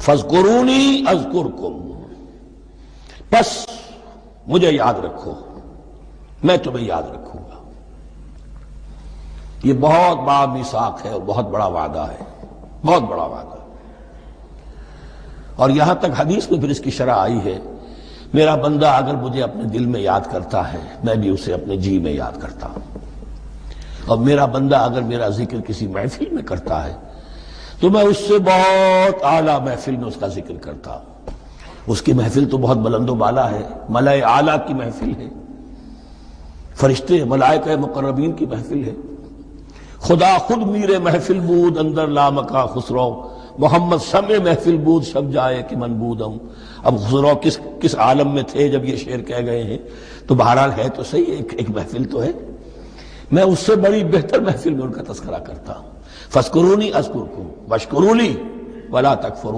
فاذکرونی اذکرکم، پس مجھے یاد رکھو میں تمہیں یاد رکھوں گا۔ یہ بہت بڑا میثاق ہے اور بہت بڑا وعدہ ہے، بہت بڑا وعدہ۔ اور یہاں تک حدیث میں پھر اس کی شرح آئی ہے، میرا بندہ اگر مجھے اپنے دل میں یاد کرتا ہے میں بھی اسے اپنے جی میں یاد کرتا ہوں، اور میرا بندہ اگر میرا ذکر کسی محفل میں کرتا ہے تو میں اس سے بہت اعلیٰ محفل میں اس کا ذکر کرتا ہوں۔ اس کی محفل تو بہت بلند و بالا ہے، ملائے اعلیٰ کی محفل ہے، فرشتے ملائکہ مقربین کی محفل ہے، خدا خود میر محفل بود اندر لامکا خسرو، محمد سمع محفل بود شب جائے کہ من بودم۔ اب خسرو کس عالم میں تھے جب یہ شعر کہہ گئے ہیں، تو بہرحال ہے تو صحیح، ایک محفل تو ہے، میں اس سے بڑی بہتر محفل میں ان کا تذکرہ کرتا ہوں۔ فاذکرونی اذکرکم واشکروا لی ولا تکفرون۔